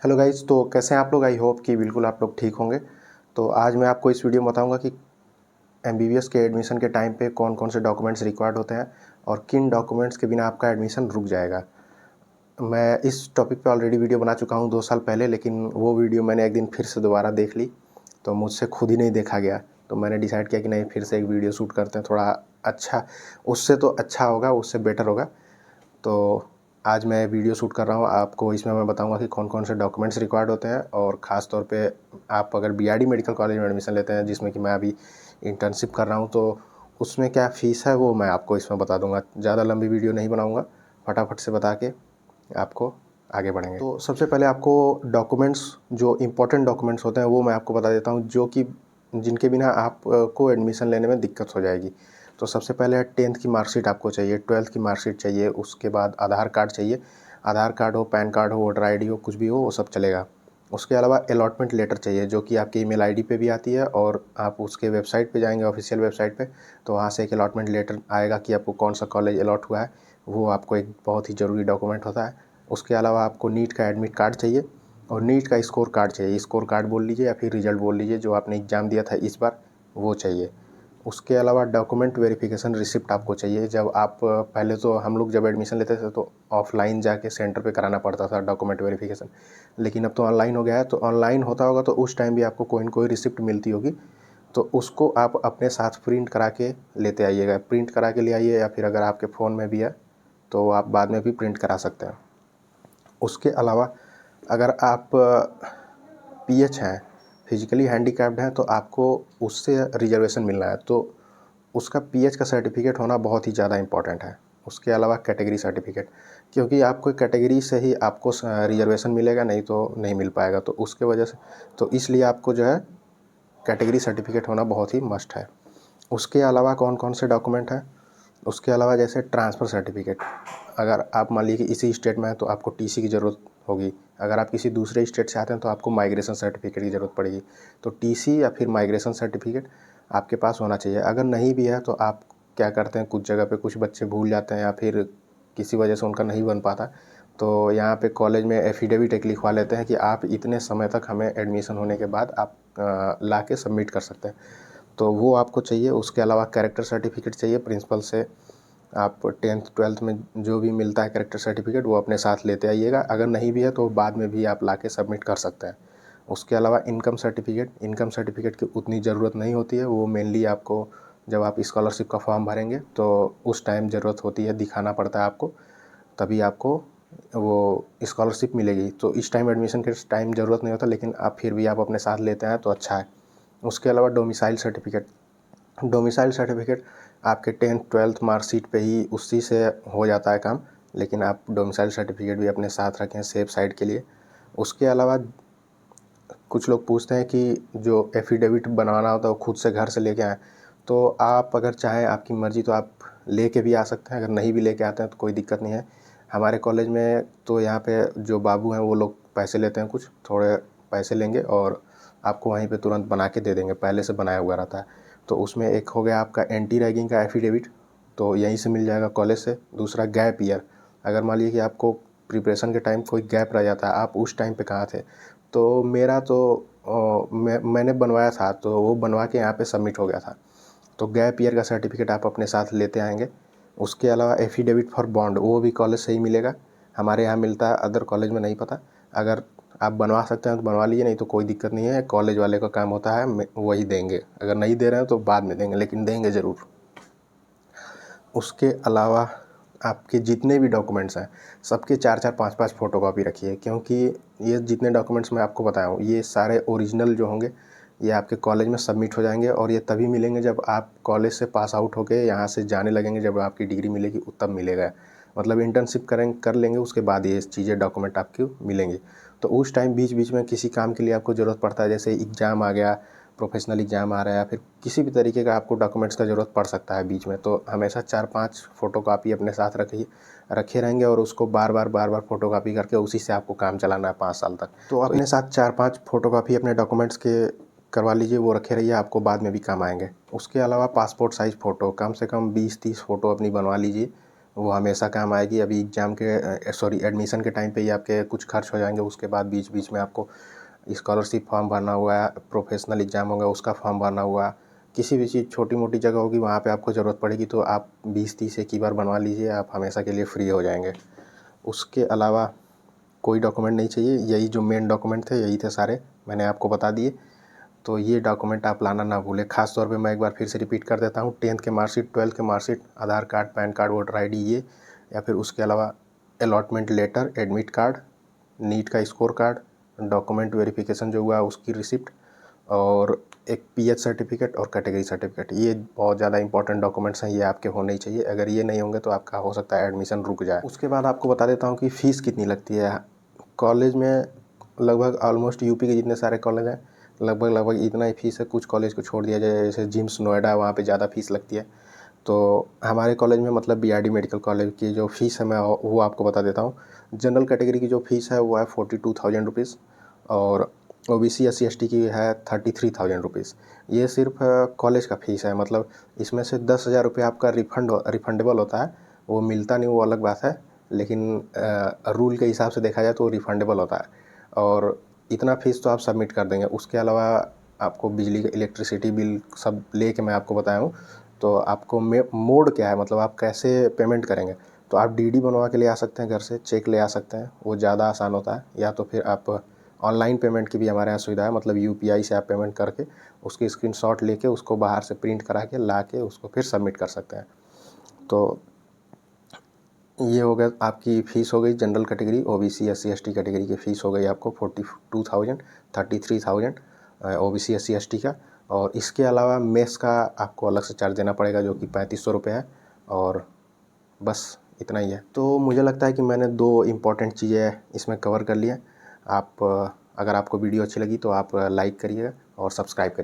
Hello guys, तो कैसे हैं आप लोग। आई होप कि बिल्कुल आप लोग ठीक होंगे। तो आज मैं आपको इस वीडियो में बताऊंगा कि एमबीबीएस के एडमिशन के टाइम पे कौन कौन से डॉक्यूमेंट्स रिक्वायर्ड होते हैं और किन डॉक्यूमेंट्स के बिना आपका एडमिशन रुक जाएगा। मैं इस टॉपिक पे ऑलरेडी वीडियो बना चुका हूं 2 साल पहले, लेकिन वो वीडियो मैंने एक दिन फिर से दोबारा देख ली तो मुझसे खुद ही नहीं देखा गया। तो मैंने डिसाइड किया कि नहीं, फिर से एक वीडियो शूट करते हैं, थोड़ा अच्छा, उससे तो अच्छा होगा, उससे बेटर होगा। तो आज मैं वीडियो शूट कर रहा हूँ आपको, इसमें मैं बताऊंगा कि कौन कौन से डॉक्यूमेंट्स रिक्वायर्ड होते हैं। और ख़ास तौर पे आप अगर बीआरडी मेडिकल कॉलेज में एडमिशन लेते हैं, जिसमें कि मैं अभी इंटर्नशिप कर रहा हूँ, तो उसमें क्या फ़ीस है वो मैं आपको इसमें बता दूंगा। ज़्यादा लंबी वीडियो नहीं बनाऊंगा, फटाफट से बता के आपको आगे बढ़ेंगे। तो सबसे पहले आपको डॉक्यूमेंट्स, जो इम्पोर्टेंट डॉक्यूमेंट्स होते हैं वो मैं आपको बता देता हूँ, जो कि जिनके बिना आप को एडमिशन लेने में दिक्कत हो जाएगी। तो सबसे पहले है 10th की मार्कशीट आपको चाहिए, 12th की मार्कशीट चाहिए, उसके बाद आधार कार्ड चाहिए। आधार कार्ड हो, पैन कार्ड हो, वोटर आईडी हो, कुछ भी हो वो सब चलेगा। उसके अलावा अलॉटमेंट लेटर चाहिए, जो कि आपकी ईमेल आईडी पे भी आती है, और आप उसके वेबसाइट पे जाएंगे, ऑफिशियल वेबसाइट पे, तो वहाँ से एक अलॉटमेंट लेटर आएगा कि आपको कौन सा कॉलेज अलॉट हुआ है। वो आपको एक बहुत ही ज़रूरी डॉक्यूमेंट होता है। उसके अलावा आपको नीट का एडमिट कार्ड चाहिए और नीट का स्कोर कार्ड चाहिए। स्कोर कार्ड बोल लीजिए या फिर रिजल्ट बोल लीजिए, जो आपने एग्ज़ाम दिया था इस बार, वो चाहिए। उसके अलावा डॉक्यूमेंट वेरिफिकेशन रिसिप्ट आपको चाहिए। जब आप पहले तो हम लोग जब एडमिशन लेते थे तो ऑफलाइन जाके सेंटर पे कराना पड़ता था डॉक्यूमेंट वेरिफिकेशन, लेकिन अब तो ऑनलाइन हो गया है। तो ऑनलाइन होता होगा तो उस टाइम भी आपको कोई न कोई रिसिप्ट मिलती होगी, तो उसको आप अपने साथ प्रिंट करा के लेते आइएगा। प्रिंट करा के ले आइए, या फिर अगर आपके फ़ोन में भी है तो आप बाद में भी प्रिंट करा सकते हैं। उसके अलावा अगर आप पीएच हैं, फिजिकली हैंडीकैप्ड हैं, तो आपको उससे रिजर्वेशन मिलना है, तो उसका पीएच का सर्टिफिकेट होना बहुत ही ज़्यादा इम्पॉर्टेंट है। उसके अलावा कैटेगरी सर्टिफिकेट, क्योंकि आपको कैटेगरी से ही आपको रिजर्वेशन मिलेगा, नहीं तो नहीं मिल पाएगा। तो उसके वजह से, तो इसलिए आपको जो है कैटेगरी सर्टिफिकेट होना बहुत ही मस्ट है। उसके अलावा कौन कौन से डॉक्यूमेंट हैं, उसके अलावा जैसे ट्रांसफ़र सर्टिफिकेट। अगर आप मान लीजिए कि इसी स्टेट में है तो आपको टीसी की ज़रूरत होगी। अगर आप किसी दूसरे स्टेट से आते हैं तो आपको माइग्रेशन सर्टिफिकेट की ज़रूरत पड़ेगी। तो टीसी या फिर माइग्रेशन सर्टिफिकेट आपके पास होना चाहिए। अगर नहीं भी है तो आप क्या करते हैं, कुछ जगह पे कुछ बच्चे भूल जाते हैं या फिर किसी वजह से उनका नहीं बन पाता, तो यहाँ पे कॉलेज में एफिडेविट एक लिखवा लेते हैं कि आप इतने समय तक हमें एडमिशन होने के बाद आप ला के सबमिट कर सकते हैं। तो वो आपको चाहिए। उसके अलावा कैरेक्टर सर्टिफिकेट चाहिए प्रिंसिपल से। आप 10th 12th में जो भी मिलता है कैरेक्टर सर्टिफिकेट, वो अपने साथ लेते आइएगा। अगर नहीं भी है तो बाद में भी आप लाके सबमिट कर सकते हैं। उसके अलावा इनकम सर्टिफिकेट की उतनी ज़रूरत नहीं होती है। वो मेनली आपको जब आप स्कॉलरशिप का फॉर्म भरेंगे तो उस टाइम ज़रूरत होती है, दिखाना पड़ता है आपको, तभी आपको वो स्कॉलरशिप मिलेगी। तो इस टाइम एडमिशन के टाइम ज़रूरत नहीं होता, लेकिन आप फिर भी आप अपने साथ लेते हैं तो अच्छा है। उसके अलावा डोमिसाइल सर्टिफिकेट आपके 10th 12th मार्कशीट पे ही उसी से हो जाता है काम, लेकिन आप डोमिसाइल सर्टिफिकेट भी अपने साथ रखें सेफ साइड के लिए। उसके अलावा कुछ लोग पूछते हैं कि जो एफिडेविट बनवाना होता है वो खुद से घर से लेके आएँ, तो आप अगर चाहें, आपकी मर्ज़ी, तो आप लेके भी आ सकते हैं। अगर नहीं भी लेके आते हैं तो कोई दिक्कत नहीं है। हमारे कॉलेज में तो यहाँ पे जो बाबू हैं वो लोग पैसे लेते हैं, कुछ थोड़े पैसे लेंगे और आपको वहीं पे तुरंत बना के दे देंगे, पहले से बनाया हुआ रहता है। तो उसमें एक हो गया आपका एंटी रैगिंग का एफिडेविट, तो यहीं से मिल जाएगा कॉलेज से। दूसरा गैप ईयर, अगर मान लीजिए कि आपको प्रिपरेशन के टाइम कोई गैप रह जाता है, आप उस टाइम पे कहाँ थे, तो मेरा तो मैंने बनवाया था, तो वो बनवा के यहाँ पे सबमिट हो गया था। तो गैप ईयर का सर्टिफिकेट आप अपने साथ लेते आएंगे। उसके अलावा एफिडेविट फॉर बॉन्ड, वो भी कॉलेज से ही मिलेगा। हमारे यहाँ मिलता है, अदर कॉलेज में नहीं पता। अगर आप बनवा सकते हैं तो बनवा लीजिए, नहीं तो कोई दिक्कत नहीं है, कॉलेज वाले का काम होता है, वही देंगे। अगर नहीं दे रहे हैं तो बाद में देंगे, लेकिन देंगे ज़रूर। उसके अलावा आपके जितने भी डॉक्यूमेंट्स हैं, सबके 4-4 5-5 फ़ोटोकॉपी रखिए, क्योंकि ये जितने डॉक्यूमेंट्स मैं आपको बताया हूँ, ये सारे ओरिजिनल जो होंगे, ये आपके कॉलेज में सबमिट हो जाएंगे। और ये तभी मिलेंगे जब आप कॉलेज से पास आउट होके यहाँ से जाने लगेंगे, जब आपकी डिग्री मिलेगी तब मिलेगा। मतलब इंटर्नशिप कर लेंगे, उसके बाद ये चीज़ें डॉक्यूमेंट आपको मिलेंगी। तो उस टाइम बीच बीच में किसी काम के लिए आपको ज़रूरत पड़ता है, जैसे एग्ज़ाम आ गया, प्रोफेशनल एग्ज़ाम आ रहा है, या फिर किसी भी तरीके का आपको डॉक्यूमेंट्स का ज़रूरत पड़ सकता है बीच में, तो हमेशा 4-5 फ़ोटोकॉपी अपने साथ रखे रहेंगे, और उसको बार बार फ़ोटोकॉपी करके उसी से आपको काम चलाना है 5 साल तक। तो अपने साथ 4-5 फ़ोटोकॉपी अपने डॉक्यूमेंट्स के करवा लीजिए, वो रखे रहिए, आपको बाद में भी काम आएंगे। उसके अलावा पासपोर्ट साइज़ फ़ोटो कम से कम 20-30 फ़ोटो अपनी बनवा लीजिए, वो हमेशा काम आएगी। अभी एग्ज़ाम के एडमिशन के टाइम पे ही आपके कुछ खर्च हो जाएंगे, उसके बाद बीच बीच में आपको स्कॉलरशिप फॉर्म भरना हुआ, प्रोफेशनल एग्ज़ाम होगा उसका फॉर्म भरना हुआ, किसी भी चीज़ छोटी मोटी जगह होगी वहाँ पे आपको ज़रूरत पड़ेगी, तो आप 20-30 एक ही बार बनवा लीजिए, आप हमेशा के लिए फ्री हो जाएंगे। उसके अलावा कोई डॉक्यूमेंट नहीं चाहिए, यही जो मेन डॉक्यूमेंट थे यही थे सारे, मैंने आपको बता दिए। तो ये डॉक्यूमेंट आप लाना ना भूलें। ख़ास तौर पे मैं एक बार फिर से रिपीट कर देता हूँ, 10th के मार्कशीट, 12th के marksheet, Aadhaar card, PAN card, voter ID ये, या फिर उसके अलावा allotment letter, admit card, NEET का स्कोर कार्ड, डॉक्यूमेंट वेरिफिकेशन जो हुआ उसकी रिसिप्ट, और एक PH सर्टिफिकेट और कैटेगरी सर्टिफिकेट। ये बहुत ज़्यादा इंपॉर्टेंट डॉक्यूमेंट्स हैं, ये आपके होने ही चाहिए। अगर ये नहीं होंगे तो आपका हो सकता है एडमिशन रुक जाए। उसके बाद आपको बता देता हूँ कि फ़ीस कितनी लगती है कॉलेज में। लगभग ऑलमोस्ट यूपी के जितने सारे कॉलेज हैं लगभग इतना ही फ़ीस है। कुछ कॉलेज को छोड़ दिया जाए, जैसे जिम्स नोएडा, वहाँ पे ज़्यादा फ़ीस लगती है। तो हमारे कॉलेज में मतलब BRD मेडिकल कॉलेज की जो फ़ीस है मैं वो आपको बता देता हूँ। जनरल कैटेगरी की जो फ़ीस है वो है 42,000 रुपीज़, और OBC SC ST की है 33,000 रुपीज़। ये सिर्फ कॉलेज का फ़ीस है। मतलब इसमें से 10,000 रुपये आपका रिफंडेबल होता है। वो मिलता नहीं, वो अलग बात है, लेकिन रूल के हिसाब से देखा जाए तो रिफंडेबल होता है। और इतना फ़ीस तो आप सबमिट कर देंगे। उसके अलावा आपको बिजली का इलेक्ट्रिसिटी बिल सब लेके मैं आपको बताया हूँ। तो आपको मोड क्या है, मतलब आप कैसे पेमेंट करेंगे, तो आप DD बनवा के ले आ सकते हैं घर से, चेक ले आ सकते हैं, वो ज़्यादा आसान होता है। या तो फिर आप ऑनलाइन पेमेंट की भी हमारे यहाँ सुविधा है, मतलब UPI से आप पेमेंट करके उसकी स्क्रीनशॉट लेके उसको बाहर से प्रिंट करा के ला के उसको फिर सबमिट कर सकते हैं। तो ये हो गया, आपकी फ़ीस हो गई general category, OBC SC ST category की फ़ीस हो गई आपको 42,000, 33,000 OBC SC ST का। और इसके अलावा मेस का आपको अलग से चार्ज देना पड़ेगा, जो कि 3500 रुपये है। और बस इतना ही है। तो मुझे लगता है कि मैंने 2 इम्पॉर्टेंट चीज़ें इसमें कवर कर ली हैं। आप अगर आपको वीडियो अच्छी लगी तो आप लाइक करिएगा और सब्सक्राइब करिए।